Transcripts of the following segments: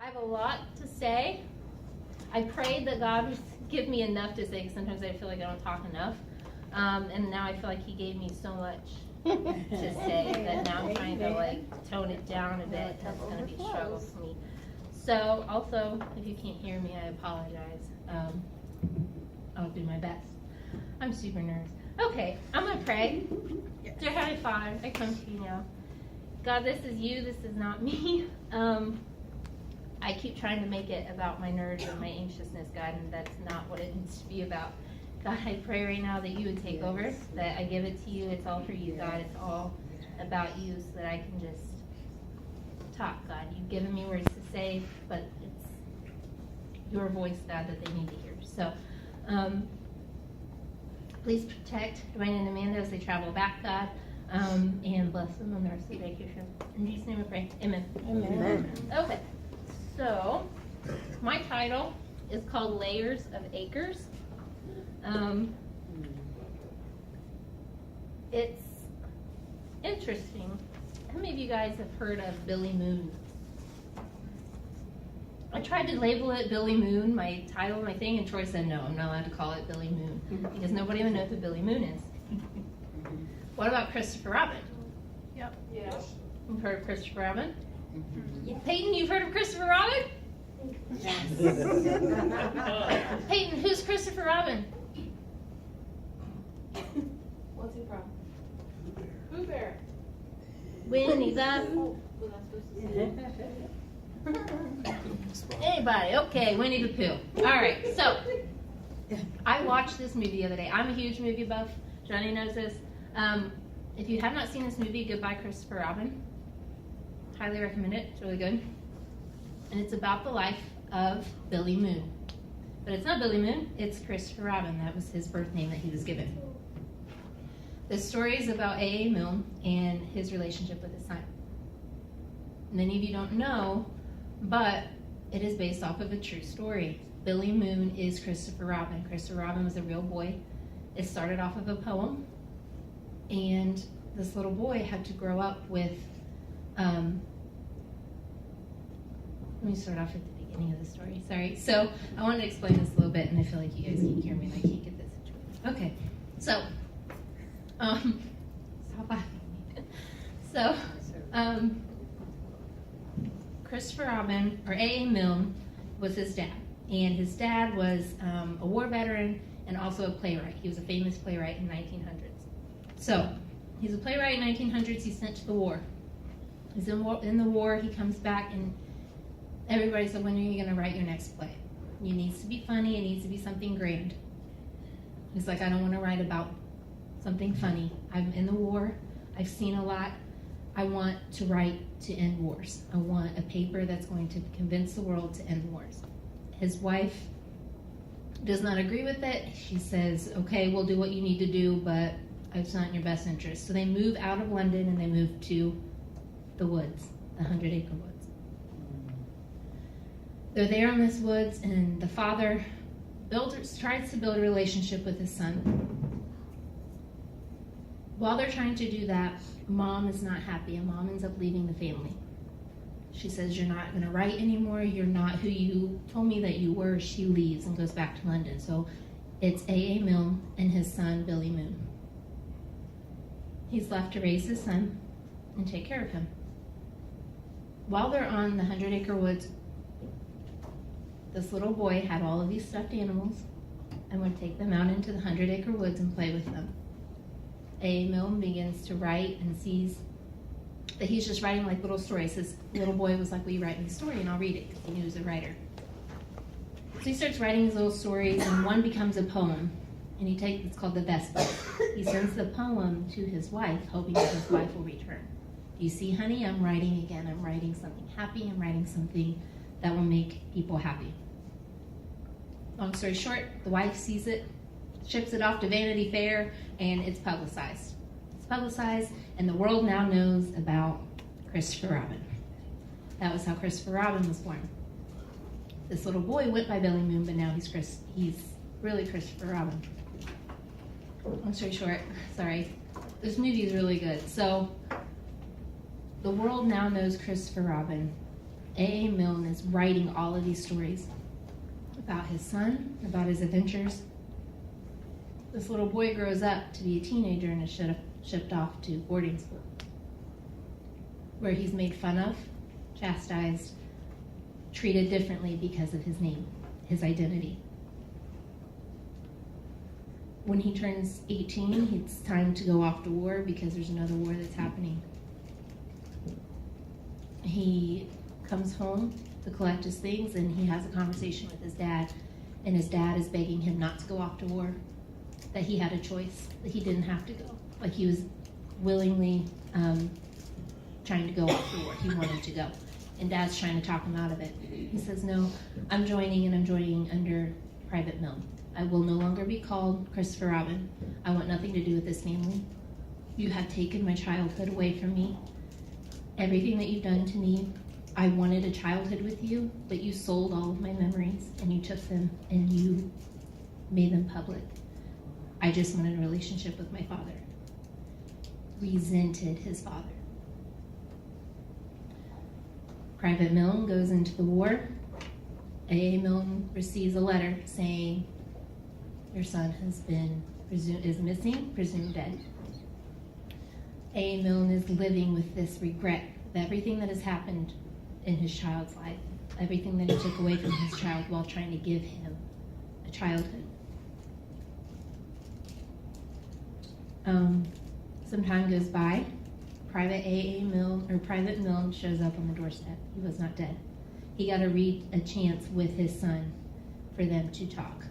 I have a lot to say. I prayed that God would give me enough to say, because sometimes I feel like I don't talk enough. And now I feel like He gave me so much to say that now I'm trying to tone it down a bit. That's going to be a struggle for me. So also, if you can't hear me, I apologize. I'll do my best. I'm super nervous. Okay, I'm going to pray. Dear Heavenly Father, I come to you now. God, this is you. This is not me. I keep trying to make it about my nerves and my anxiousness, God, and that's not what it needs to be about. God, I pray right now that you would take over, that I give it to you. It's all for you, God. It's all about you so that I can just talk, God. You've given me words to say, but it's your voice, God, that they need to hear. So please protect Dwayne and Amanda as they travel back, God, and bless them on the rest of the vacation. In Jesus' name we pray. Amen. Amen. Okay. So, my title is called Layers of Acres. It's interesting. How many of you guys have heard of Billy Moon? I tried to label it Billy Moon, my title, my thing, and Troy said no, I'm not allowed to call it Billy Moon because nobody even knows who Billy Moon is. What about Christopher Robin? Yep. Yeah. You've heard of Christopher Robin? Peyton, you've heard of Christopher Robin? Yes. Peyton, who's Christopher Robin? What's he from? Pooh Bear. Winnie the Oh, was I supposed to say? Anybody? Okay, Winnie the Pooh. All right, so I watched this movie the other day. I'm a huge movie buff. Johnny knows this. If you have not seen this movie, Goodbye Christopher Robin, highly recommend it. It's really good. And it's about the life of Billy Moon. But it's not Billy Moon, it's Christopher Robin. That was his birth name that he was given. The story is about A.A. Milne and his relationship with his son. Many of you don't know, but it is based off of a true story. Billy Moon is Christopher Robin. Christopher Robin was a real boy. It started off of a poem, and this little boy had to grow up with, let me start off at the beginning of the story, sorry. So I wanted to explain this a little bit, and I feel like you guys can't hear me, and I can't get this situated. Okay, so, stop laughing at me. So, Christopher Robin, or A.A. Milne, was his dad. And his dad was a war veteran and also a playwright. He was a famous playwright in the 1900s. So, he's a playwright in the 1900s. He's sent to the war. He's in the war. He comes back, and everybody said, when are you going to write your next play? It needs to be funny. It needs to be something grand. He's like, I don't want to write about something funny. I'm in the war. I've seen a lot. I want to write to end wars. I want a paper that's going to convince the world to end wars. His wife does not agree with it. She says, okay, we'll do what you need to do, but it's not in your best interest. So they move out of London and they move to the woods, the 100-acre woods. They're there in this woods, and the father tries to build a relationship with his son. While they're trying to do that, mom is not happy, and mom ends up leaving the family. She says, you're not going to write anymore. You're not who you told me that you were. She leaves and goes back to London. So it's A.A. Milne and his son, Billy Moon. He's left to raise his son and take care of him. While they're on the 100-acre woods, this little boy had all of these stuffed animals and would take them out into the 100-acre woods and play with them. A. Milne begins to write and sees that he's just writing like little stories. His little boy was like, will you write me a story? And I'll read it, because he knew he was a writer. So he starts writing his little stories, and one becomes a poem. And it's called The Vesper. He sends the poem to his wife, hoping that his wife will return. Do you see, honey? I'm writing again. I'm writing something happy. I'm writing something that will make people happy. Long story short, the wife sees it, ships it off to Vanity Fair, and it's publicized. It's publicized, and the world now knows about Christopher Robin. That was how Christopher Robin was born. This little boy went by Billy Moon, but now he's really Christopher Robin. Long story short, sorry. This movie is really good. So, the world now knows Christopher Robin A.A. Milne is writing all of these stories about his son, about his adventures. This little boy grows up to be a teenager and is shipped off to boarding school, where he's made fun of, chastised, treated differently because of his name, his identity. When he turns 18, it's time to go off to war because there's another war that's happening. He comes home to collect his things, and he has a conversation with his dad, and his dad is begging him not to go off to war, that he had a choice, that he didn't have to go. Like he was willingly trying to go off to war. He wanted to go. And Dad's trying to talk him out of it. He says, no, I'm joining, and I'm joining under Private Milne. I will no longer be called Christopher Robin. I want nothing to do with this family. You have taken my childhood away from me. Everything that you've done to me, I wanted a childhood with you, but you sold all of my memories, and you took them, and you made them public. I just wanted a relationship with my father. Resented his father. Private Milne goes into the war. A.A. Milne receives a letter saying, your son is missing, presumed dead. A.A. Milne is living with this regret of everything that has happened in his child's life, everything that he took away from his child while trying to give him a childhood. Some time goes by. Private Milne shows up on the doorstep. He was not dead. He got a chance with his son for them to talk.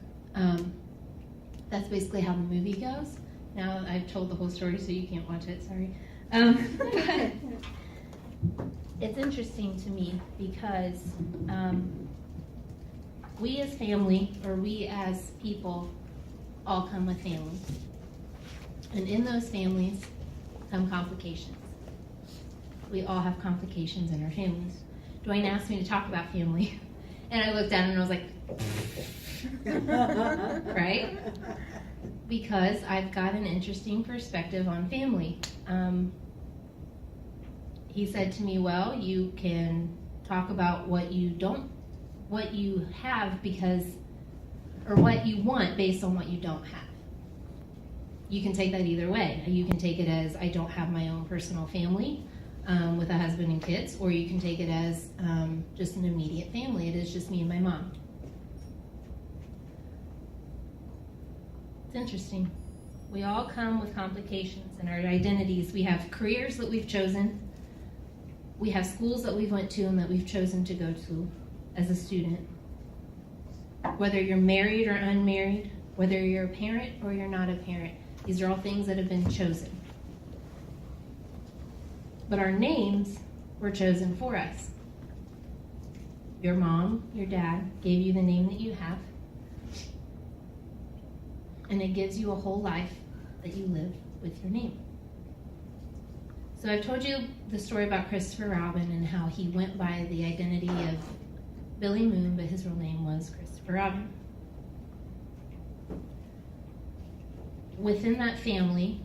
That's basically how the movie goes. Now I've told the whole story, so you can't watch it. Sorry. But it's interesting to me because we as family, or we as people, all come with families. And in those families come complications. We all have complications in our families. Dwayne asked me to talk about family, and I looked at him and I was like, right? Because I've got an interesting perspective on family. He said to me, well, you can talk about what you have because, or what you want based on what you don't have. You can take that either way. You can take it as, I don't have my own personal family with a husband and kids, or you can take it as just an immediate family. It is just me and my mom. It's interesting. We all come with complications in our identities. We have careers that we've chosen. We have schools that we've went to and that we've chosen to go to as a student. Whether you're married or unmarried, whether you're a parent or you're not a parent, these are all things that have been chosen. But our names were chosen for us. Your mom, your dad gave you the name that you have. And it gives you a whole life that you live with your name. So I've told you the story about Christopher Robin and how he went by the identity of Billy Moon, but his real name was Christopher Robin. Within that family,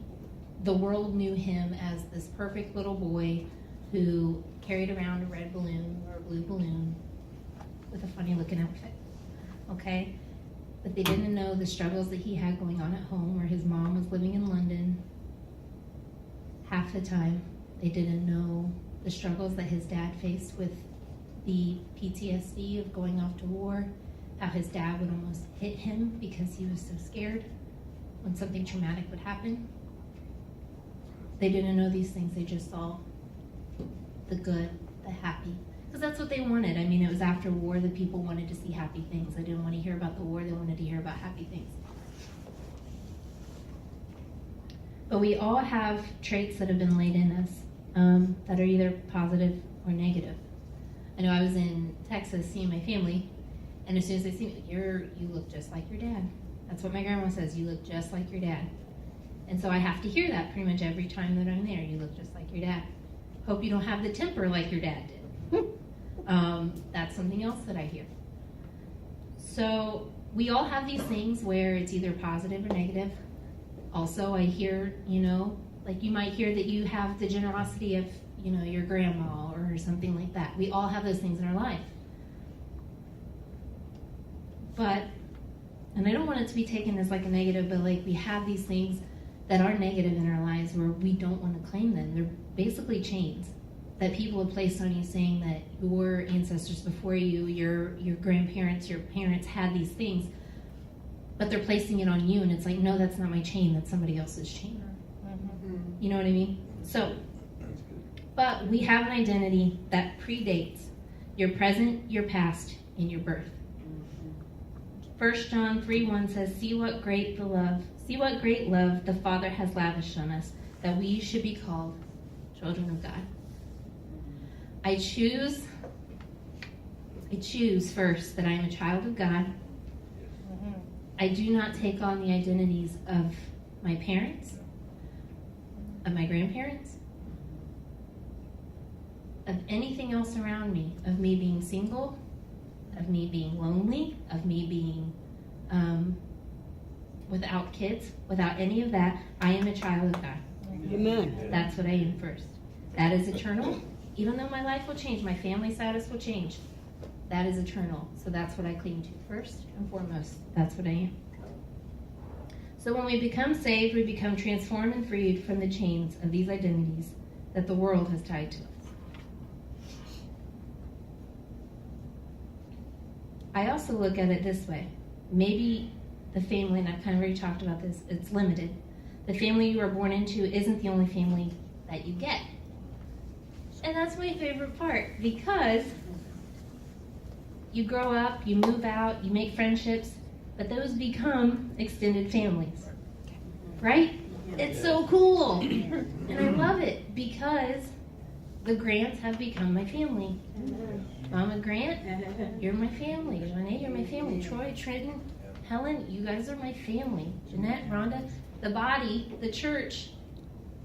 the world knew him as this perfect little boy who carried around a red balloon or a blue balloon with a funny looking outfit, okay? But they didn't know the struggles that he had going on at home, where his mom was living in London half the time. They didn't know the struggles that his dad faced with the PTSD of going off to war, how his dad would almost hit him because he was so scared when something traumatic would happen. They didn't know these things. They just saw the good, the happy. Because that's what they wanted. I mean, it was after war that people wanted to see happy things. They didn't want to hear about the war. They wanted to hear about happy things. But we all have traits that have been laid in us that are either positive or negative. I know I was in Texas seeing my family, and as soon as they see me, you look just like your dad. That's what my grandma says, you look just like your dad. And so I have to hear that pretty much every time that I'm there. You look just like your dad. Hope you don't have the temper like your dad did. That's something else that I hear. So we all have these things where it's either positive or negative. Also, I hear, like you might hear that you have the generosity of your grandma or something like that. We all have those things in our life. But, and I don't want it to be taken as like a negative, but like we have these things that are negative in our lives where we don't want to claim them. They're basically chains that people have placed on you, saying that your ancestors before you, your grandparents, your parents had these things, but they're placing it on you, and it's like, no, that's not my chain, that's somebody else's chain. You know what I mean? So, but we have an identity that predates your present, your past, and your birth. 1 John 3:1 says, see what great love the Father has lavished on us, that we should be called children of God. I choose first that I am a child of God. I do not take on the identities of my parents, of my grandparents, of anything else around me, of me being single, of me being lonely, of me being without kids, without any of that. I am a child of God. Amen. That's what I am first. That is eternal. Even though my life will change, my family status will change, that is eternal. So that's what I cling to first and foremost. That's what I am. So when we become saved, we become transformed and freed from the chains of these identities that the world has tied to us. I also look at it this way. Maybe the family, and I've kind of already talked about this, it's limited. The family you are born into isn't the only family that you get. And that's my favorite part, because you grow up, you move out, you make friendships, but those become extended families, right? It's so cool, and I love it because the Grants have become my family. Mama Grant, you're my family. Renee, you're my family. Troy, Trenton, Helen, you guys are my family. Jeanette, Rhonda, the body, the church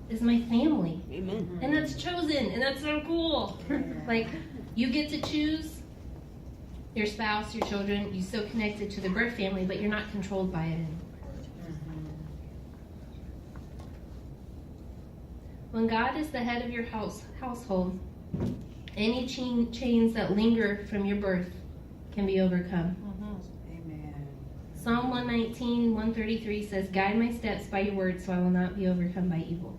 is my family. Amen. And that's chosen, and that's so cool. Like, you get to choose your spouse, your children. You're so connected to the birth family, but you're not controlled by it anymore. When God is the head of your household, any chains that linger from your birth can be overcome. Amen. Psalm 119, 133 says, guide my steps by your word so I will not be overcome by evil.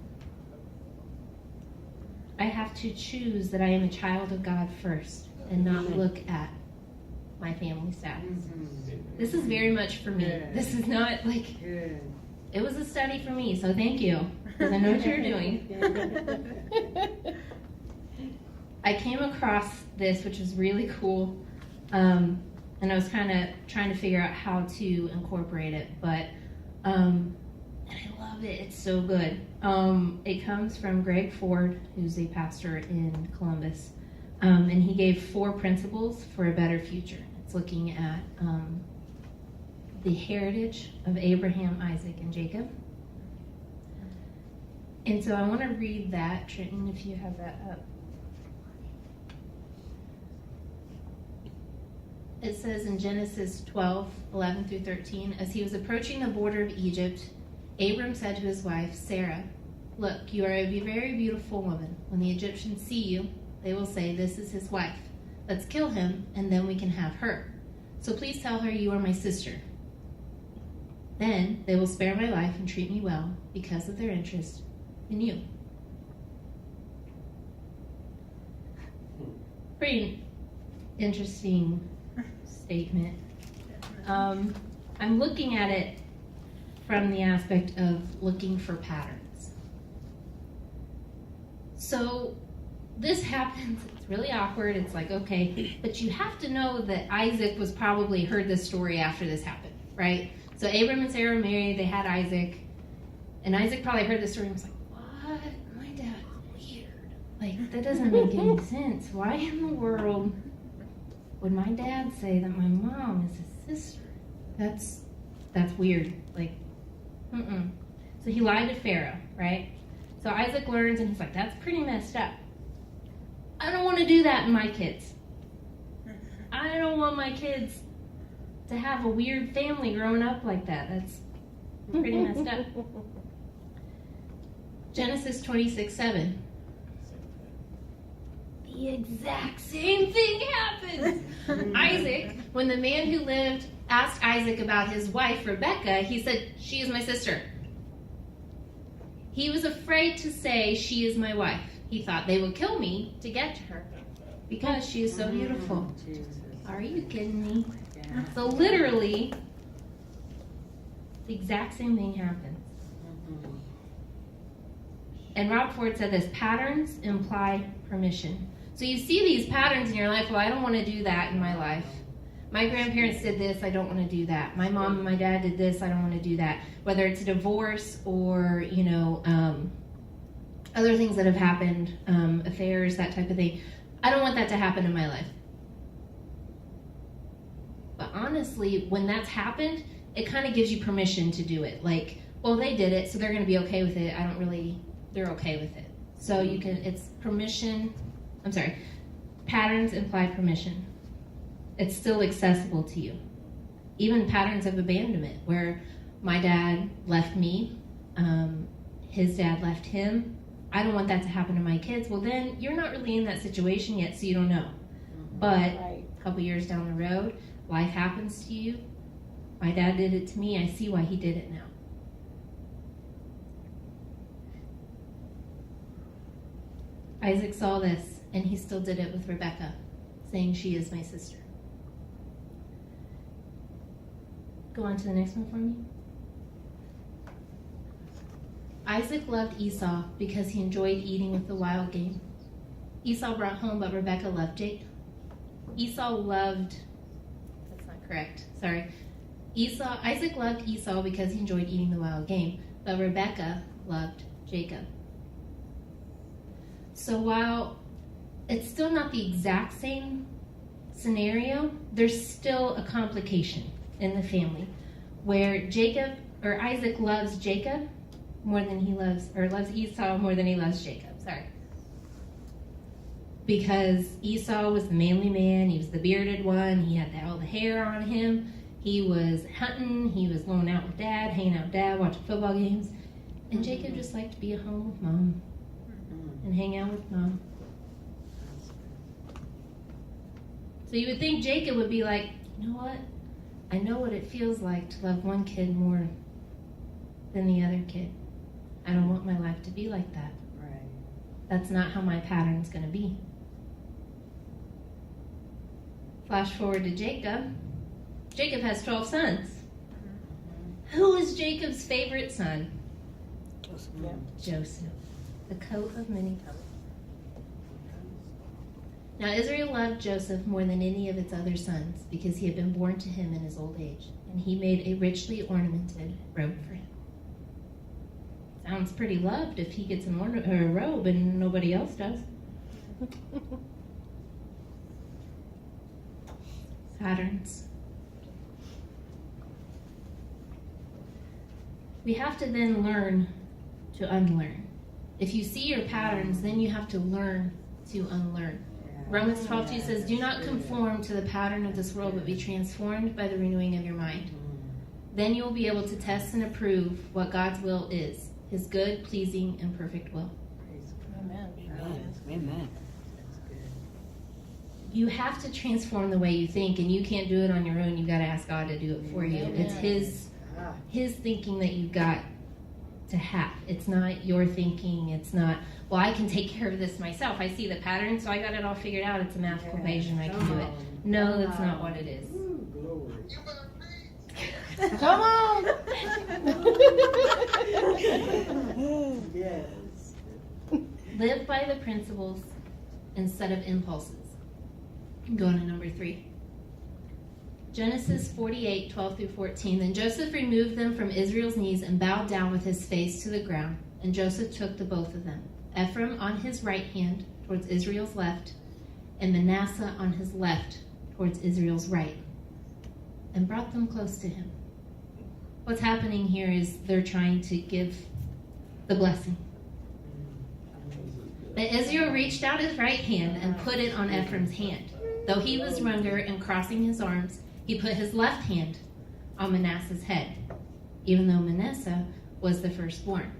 I have to choose that I am a child of God first and not look at my family status. This is very much for me. This is not like, it was a study for me, so thank you, because I know what you're doing. I came across this, which was really cool, and I was kind of trying to figure out how to incorporate it, but and I love it. It's so good. It comes from Greg Ford, who's a pastor in Columbus, and he gave 4 principles for a better future. It's looking at the heritage of Abraham, Isaac, and Jacob. And so I want to read that, Trenton, if you have that up. It says in Genesis 12, 11 through 13, as he was approaching the border of Egypt, Abram said to his wife, Sarah, look, you are a very beautiful woman. When the Egyptians see you, they will say, this is his wife. Let's kill him, and then we can have her. So please tell her you are my sister. Then they will spare my life and treat me well because of their interest in you. Pretty interesting statement. I'm looking at it from the aspect of looking for patterns. So this happens, it's really awkward, it's like, okay, but you have to know that Isaac was probably heard this story after this happened, right? So Abram and Sarah were married, they had Isaac, and Isaac probably heard this story and was like, what? My dad's weird. Like, that doesn't make any sense. Why in the world would my dad say that my mom is his sister? That's weird. Like, So he lied to Pharaoh, right? So Isaac learns and he's like, that's pretty messed up. I don't want to do that in my kids. I don't want my kids to have a weird family growing up like that. That's pretty messed up. Genesis 26:7. exact same thing happens. Isaac, when the man who lived asked Isaac about his wife, Rebekah, he said, "She is my sister." He was afraid to say, "She is my wife." He thought they would kill me to get to her because she is so beautiful. Jesus. Are you kidding me? Yeah. So literally, the exact same thing happens. And Rob Ford said this: patterns imply permission. So you see these patterns in your life. Well, I don't want to do that in my life. My grandparents did this. I don't want to do that. My mom and my dad did this. I don't want to do that. Whether it's a divorce or, other things that have happened, affairs, that type of thing. I don't want that to happen in my life. But honestly, when that's happened, it kind of gives you permission to do it. Like, well, they did it, so they're going to be okay with it. They're okay with it. So it's permission. I'm sorry. Patterns imply permission. It's still accessible to you. Even patterns of abandonment, where my dad left me, his dad left him. I don't want that to happen to my kids. Well, then you're not really in that situation yet, so you don't know. But a couple years down the road, life happens to you. My dad did it to me. I see why he did it now. Isaac saw this, and he still did it with Rebekah, saying, "She is my sister." Go on to the next one for me. Isaac loved Esau because he enjoyed eating with the wild game. Esau brought home, but Rebekah loved Jacob. That's not correct. Sorry. Isaac loved Esau because he enjoyed eating the wild game, but Rebekah loved Jacob. So while it's still not the exact same scenario, there's still a complication in the family where Isaac loves Jacob more than loves Esau more than he loves Jacob. Sorry. Because Esau was the manly man, he was the bearded one, he had all the hair on him, he was hunting, he was going out with dad, hanging out with dad, watching football games, and Jacob just liked to be at home with mom and hang out with mom. So you would think Jacob would be like, you know what? I know what it feels like to love one kid more than the other kid. I don't want my life to be like that. Right. That's not how my pattern's going to be. Flash forward to Jacob. Jacob has 12 sons. Who is Jacob's favorite son? Joseph. The coat of many colors. Now Israel loved Joseph more than any of its other sons because he had been born to him in his old age, and he made a richly ornamented robe for him. Sounds pretty loved if he gets a robe and nobody else does. Patterns. We have to then learn to unlearn. If you see your patterns, then you have to learn to unlearn. Romans 12:2 says, "Do not conform to the pattern of this world, but be transformed by the renewing of your mind. Then you will be able to test and approve what God's will is, his good, pleasing, and perfect will." Amen. You have to transform the way you think, and you can't do it on your own. You've got to ask God to do it for you. It's his thinking that you've got to have. It's not your thinking. It's not, well, I can take care of this myself. I see the pattern, so I got it all figured out. It's a math equation. I can do it. No, that's not what it is. Come on. Yes. Live by the principles instead of impulses. Going to number 3. Genesis 48:12-14. Then Joseph removed them from Israel's knees and bowed down with his face to the ground. And Joseph took the both of them, Ephraim on his right hand towards Israel's left, and Manasseh on his left towards Israel's right, and brought them close to him. What's happening here is they're trying to give the blessing. But Israel reached out his right hand and put it on Ephraim's hand. Though he was younger and crossing his arms, he put his left hand on Manasseh's head, even though Manasseh was the firstborn.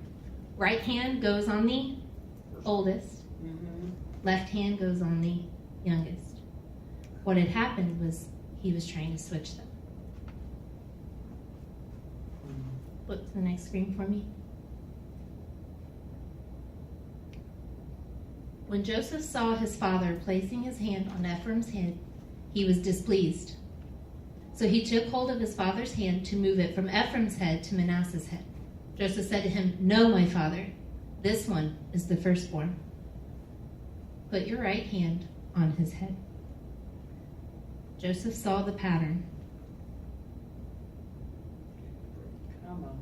Right hand goes on the oldest. Left hand goes on the youngest. What had happened was he was trying to switch them. Flip to the next screen for me. When Joseph saw his father placing his hand on Ephraim's head, he was displeased. So he took hold of his father's hand to move it from Ephraim's head to Manasseh's head. Joseph said to him, "No, my father, this one is the firstborn. Put your right hand on his head." Joseph saw the pattern. Come on.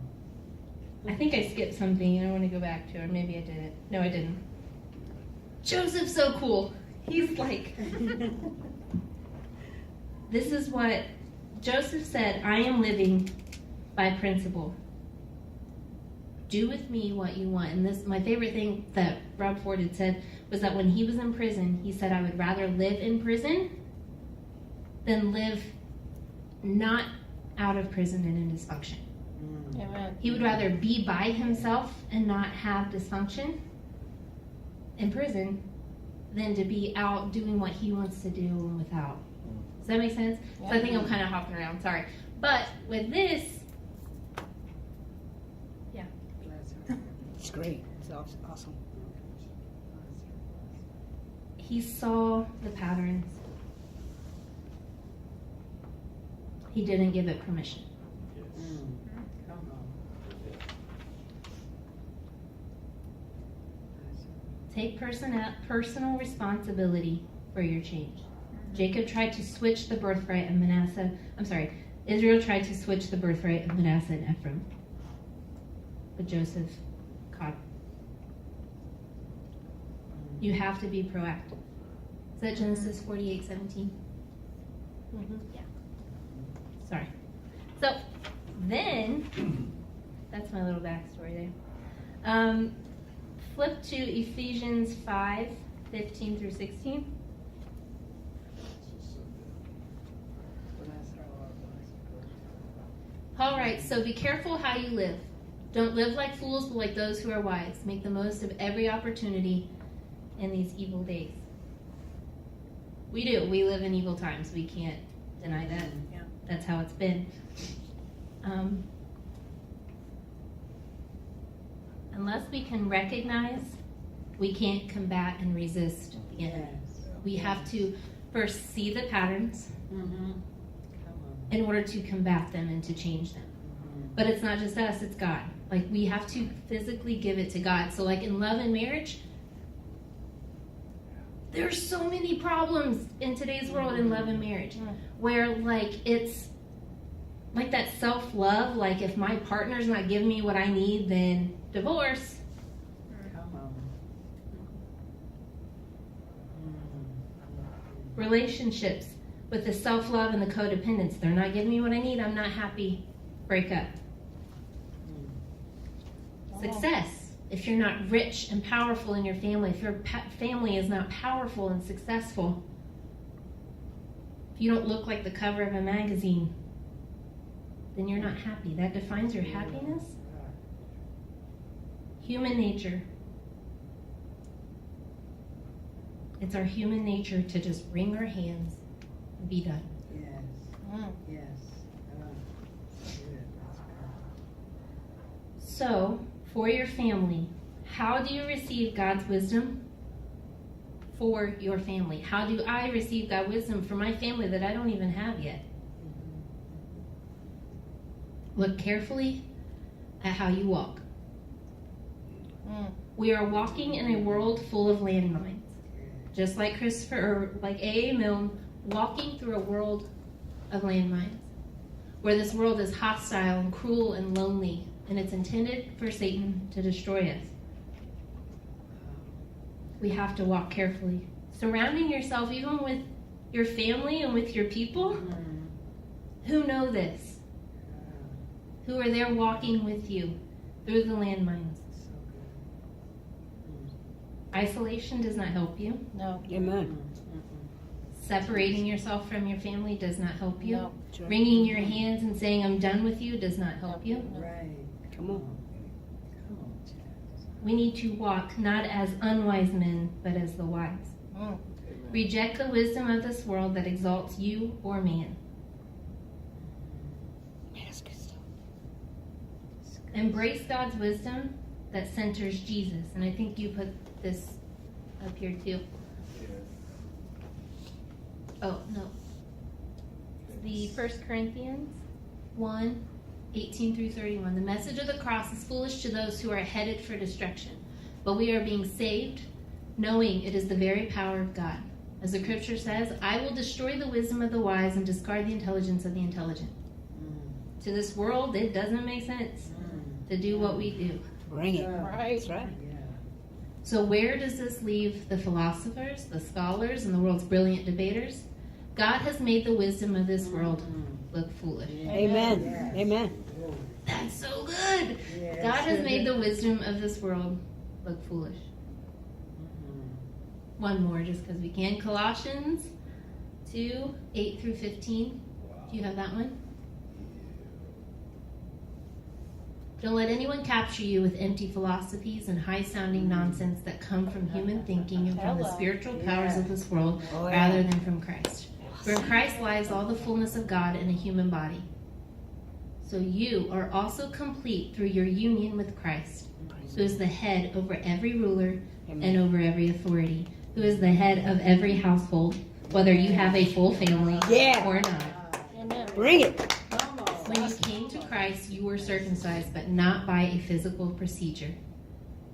I think I skipped something I want to go back to, or maybe I didn't. No, I didn't. Joseph's so cool. He's like, this is what Joseph said, "I am living by principle. Do with me what you want." And this, my favorite thing that Rob Ford had said was that when he was in prison, he said, "I would rather live in prison than live not out of prison and in dysfunction." Amen. He would rather be by himself and not have dysfunction in prison than to be out doing what he wants to do and without. Does that make sense? So I think I'm kind of hopping around, sorry. But with this, Bless her. It's great. It's awesome. he saw the patterns. He didn't give it permission. Come on. Bless her. Take personal responsibility for your change. Jacob tried to switch the birthright of Manasseh. Israel tried to switch the birthright of Manasseh and Ephraim. But Joseph caught him. You have to be proactive. Is that Genesis 48:17? Yeah. Sorry. So then, that's my little backstory there. Flip to Ephesians 5:15 through 16. Bless her, Lord. Bless her. Paul writes, "So be careful how you live. Don't live like fools, but like those who are wise. Make the most of every opportunity in these evil days." We do. We live in evil times. We can't deny that. Yeah. That's how it's been. Unless we can recognize, we can't combat and resist the enemy. Yes. We have to first see the patterns Mm-hmm. Come on. in order to combat them and to change them. But it's not just us, it's God. Like, we have to physically give it to God. So, like, in love and marriage, there's so many problems in today's world in love and marriage where, like, it's like that self-love. Like, if my partner's not giving me what I need, then divorce. Come on. Relationships with the self-love and the codependence. They're not giving me what I need, I'm not happy. Break up. Success. If you're not rich and powerful in your family, if your family is not powerful and successful, if you don't look like the cover of a magazine, then you're not happy. That defines your happiness. Human nature. It's our human nature to just wring our hands and be done. Yes. Yes. Good. That's good. So, for your family, how do you receive God's wisdom for your family? How do I receive God's wisdom for my family that I don't even have yet? Look carefully at how you walk. We are walking in a world full of landmines. Just like A.A. Milne, walking through a world of landmines, where this world is hostile and cruel and lonely, and it's intended for Satan to destroy us. We have to walk carefully. Surrounding yourself, even with your family and with your people who know this, who are there walking with you through the landmines. So good. Isolation does not help you. No. Amen. Separating yourself from your family does not help you. No. That's right. Wringing your hands and saying, "I'm done with you," does not help you. Right. Come on. Come on, Chad. we need to walk not as unwise men, but as the wise. Mm. Reject the wisdom of this world that exalts you or man. Man, that's good stuff. Embrace God's wisdom that centers Jesus. And I think you put this up here too. Oh, no. The 1 Corinthians 1, 18 through 31. The message of the cross is foolish to those who are headed for destruction. But we are being saved, knowing it is the very power of God. As the scripture says, I will destroy the wisdom of the wise and discard the intelligence of the intelligent. To this world, it doesn't make sense to do what we do. Bring it. Right. That's right. Yeah. So where does this leave the philosophers, the scholars, and the world's brilliant debaters? God has made the wisdom of this world look foolish. Amen. Yes. Amen. Oh, That's so good. yes. God has made the wisdom of this world look foolish. One more, just because we can. Colossians 2, 8 through 15. Do you have that one? Don't let anyone capture you with empty philosophies and high-sounding nonsense that come from human thinking and from the spiritual powers of this world Oh, yeah. rather than from Christ. For in Christ lies all the fullness of God in a human body. So you are also complete through your union with Christ, who is the head over every ruler and over every authority, who is the head of every household, whether you have a full family Yeah. or not. Bring it. Come on. When you came to Christ, you were circumcised, but not by a physical procedure.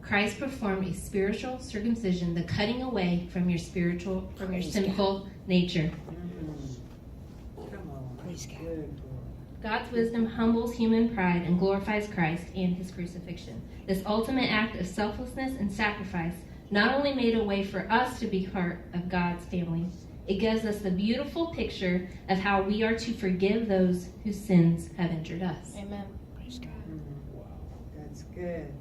Christ performed a spiritual circumcision, the cutting away from your Praise sinful nature. Come on. Praise God. Good Lord. God's wisdom humbles human pride and glorifies Christ and his crucifixion. This ultimate act of selflessness and sacrifice not only made a way for us to be part of God's family, it gives us the beautiful picture of how we are to forgive those whose sins have injured us. Amen. Praise God. That's good.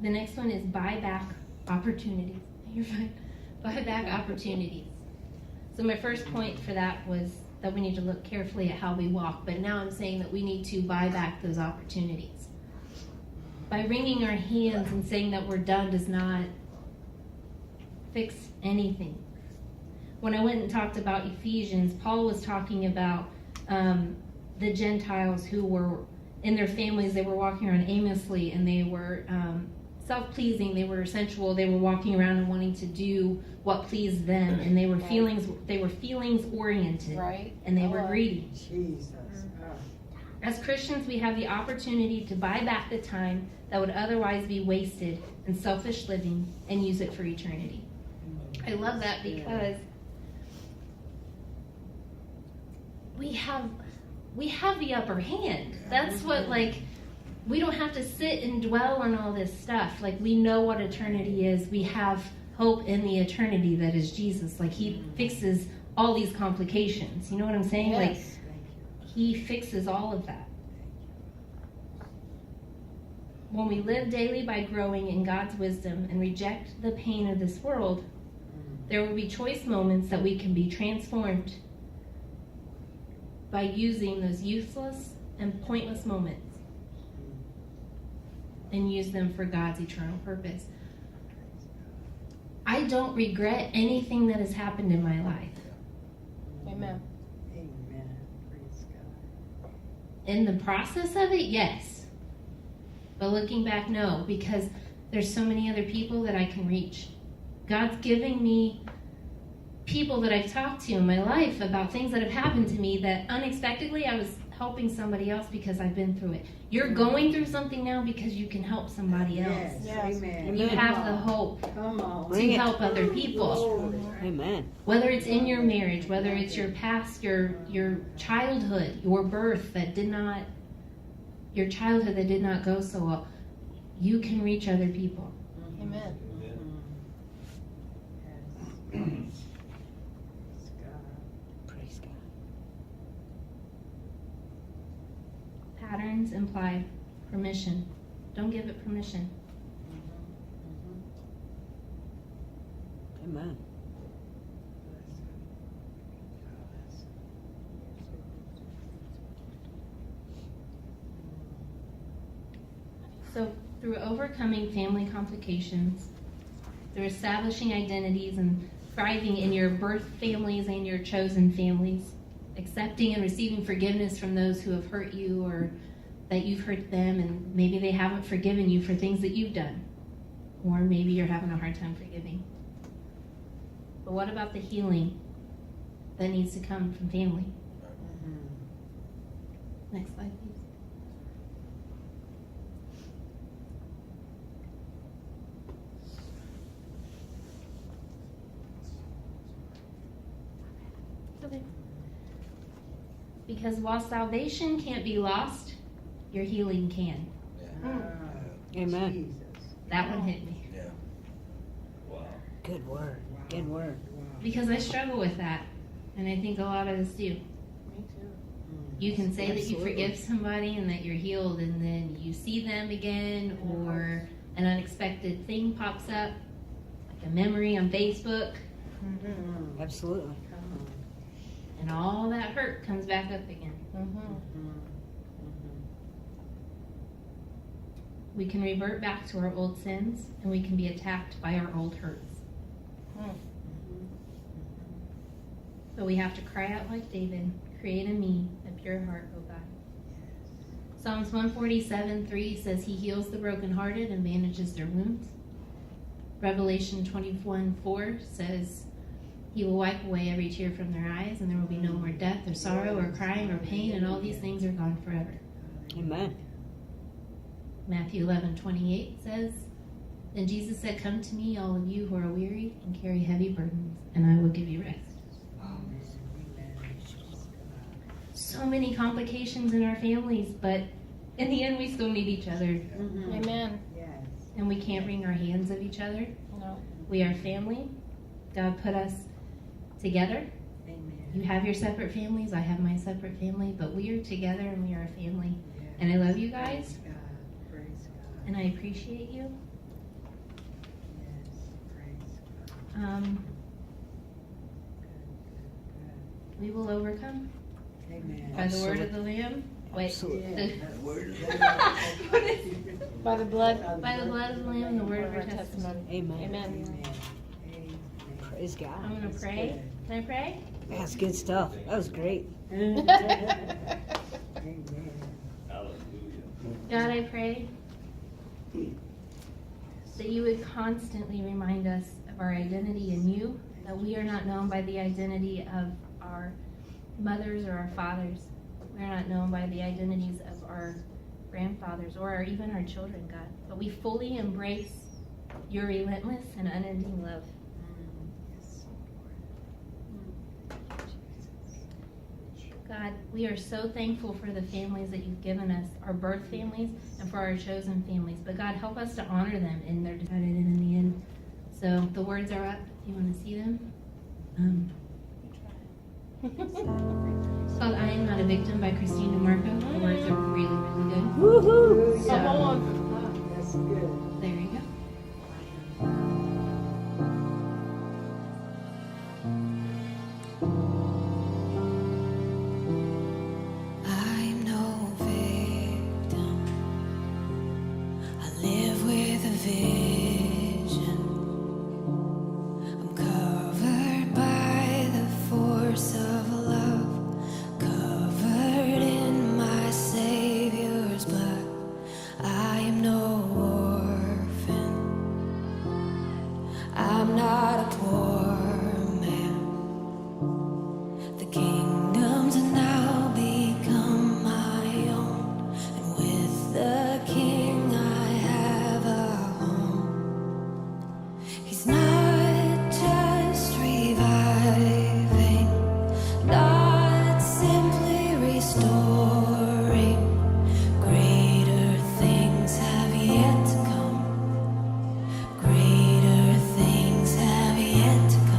The next one is buy back opportunities. You're fine. Buy back opportunities. So my first point for that was that we need to look carefully at how we walk, but now I'm saying that we need to buy back those opportunities. By wringing our hands and saying that we're done does not fix anything. When I went and talked about Ephesians, Paul was talking about the Gentiles who were in their families, they were walking around aimlessly and they were self-pleasing, they were sensual, they were walking around and wanting to do what pleased them, and they were feelings oriented, Right. and they were greedy. Jesus. As Christians, we have the opportunity to buy back the time that would otherwise be wasted in selfish living and use it for eternity. I love that because we have the upper hand. That's what, like, we don't have to sit and dwell on all this stuff. Like, we know what eternity is. We have hope in the eternity that is Jesus. Like, he fixes all these complications. You know what I'm saying? Yes. Like, he fixes all of that. When we live daily by growing in God's wisdom and reject the pain of this world, there will be choice moments that we can be transformed by using those useless and pointless moments and use them for God's eternal purpose. I don't regret anything that has happened in my life. Amen. Amen. Praise God. In the process of it, yes. But looking back, no, because there's so many other people that I can reach. God's giving me people that I've talked to in my life about things that have happened to me that unexpectedly I was helping somebody else because I've been through it. You're going through something now because you can help somebody else. Yes. Yes. Amen. You Amen. have the hope Come on. to Bring it. help other people. Glory. Amen. Whether it's in your marriage, whether it's your past, your childhood, your birth that did not, your childhood that did not go so well, you can reach other people. Amen. Yes. Praise God. Praise God. Patterns imply permission. Don't give it permission. Amen. through overcoming family complications, through establishing identities and thriving in your birth families and your chosen families, accepting and receiving forgiveness from those who have hurt you or that you've hurt them, and maybe they haven't forgiven you for things that you've done, or maybe you're having a hard time forgiving. But what about the healing that needs to come from family? Next slide, please. Okay. Because while salvation can't be lost, your healing can. Amen. Jesus. That one hit me. Yeah. Wow. Good word. Good word. Wow. Because I struggle with that. And I think a lot of us do. Me too. You can say that you Absolutely. forgive somebody and that you're healed, and then you see them again, or an unexpected thing pops up, like a memory on Facebook, Absolutely. Come on. and all that hurt comes back up again. We can revert back to our old sins, and we can be attacked by our old hurts. But we have to cry out like David, create in me a pure heart, O God. Psalms 147:3 says he heals the brokenhearted and bandages their wounds. Revelation 21:4 says he will wipe away every tear from their eyes, and there will be no more death or sorrow or crying or pain, and all these things are gone forever. Amen. Matthew 11:28 says, then Jesus said, come to me, all of you who are weary and carry heavy burdens, and I will give you rest. So many complications in our families, but in the end we still need each other, Amen. Yes. and we can't wring our hands of each other. No. We are family. God put us together. Amen. You have your separate families, I have my separate family, but we are together and we are a family. Yes. And I love you guys, Praise God. Praise God. and I appreciate you. Yes. Praise God. Good, good, We will overcome good. Amen. by the word of the Lamb. Wait, Absolutely. Yeah. Word of By the blood. by the blood of the Lamb and the word of our testimony. Amen. Amen. Amen. Praise God. I'm going to pray. Can I pray? That's good stuff. That was great. Amen. Hallelujah. God, I pray that you would constantly remind us of our identity in you, that we are not known by the identity of our mothers or our fathers. We are not known by the identities of our grandfathers or even our children, God. But we fully embrace your relentless and unending love. Yes. God, we are so thankful for the families that you've given us, our birth families and for our chosen families. But God, help us to honor them in their decided and in the end. So the words are up if you want to see them. It's called I Am Not a Victim by Christine DeMarco. The words are really, really good. Woohoo! Come on. That's good. There you go. I'm no victim. I live with a vision. I'm covered by the force of love, covered in my Savior's blood. I am no orphan. I'm not a poor man. The kingdoms now become my own, and with the King I have a home. He's not just reviving, not simply restoring. Greater things have yet to come. Greater things have yet to come.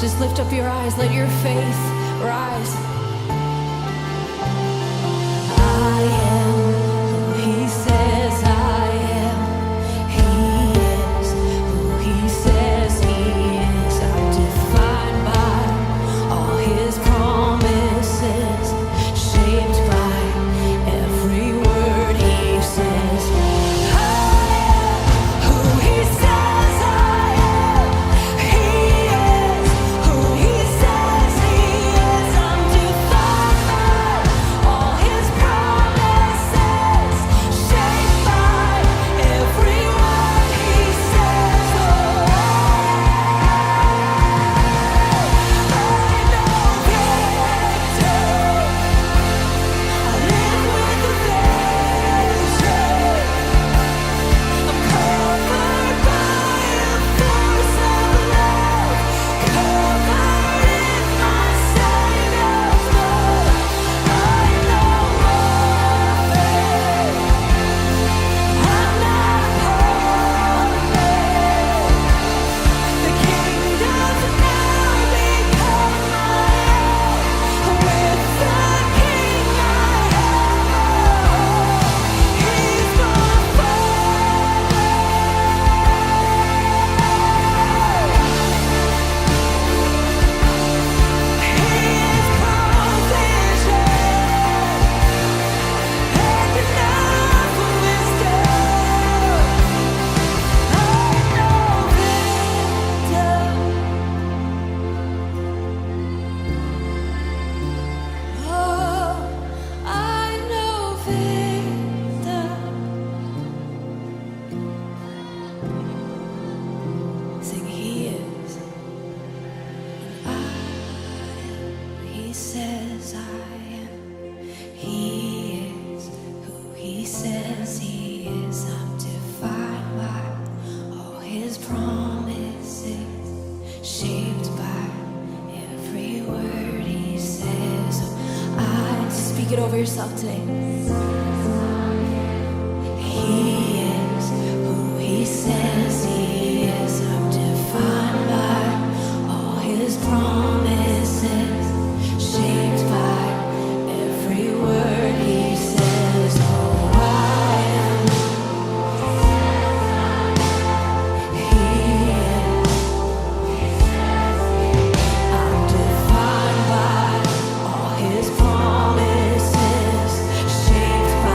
Just lift up your eyes, let your faith rise. I am who he says I am. He is who he says he is. I'm defined by all his promises, shaped by every word he says. I am who he says I am. He is who he says he is. I'm defined by all his promises, shaped by every word he says. Oh, I know victory. I live with the vision. I'm covered by a force of love, covered in my Savior's blood. I know nothing. I'm not perfect. The kingdom's now become my own. With the King I have all. He's my Father. His provision and enough wisdom. I know victim. Oh, I know victim. Sing he is, and I am. He says I am. He is who he says he is. I'm defined by all his promises, shaped by every word he says. So I speak it over yourself today. He is who he says he is. I'm defined by all his promises, shaped by every word he says. Oh, I am. He is. I'm defined by all his promises, shaped by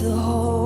the whole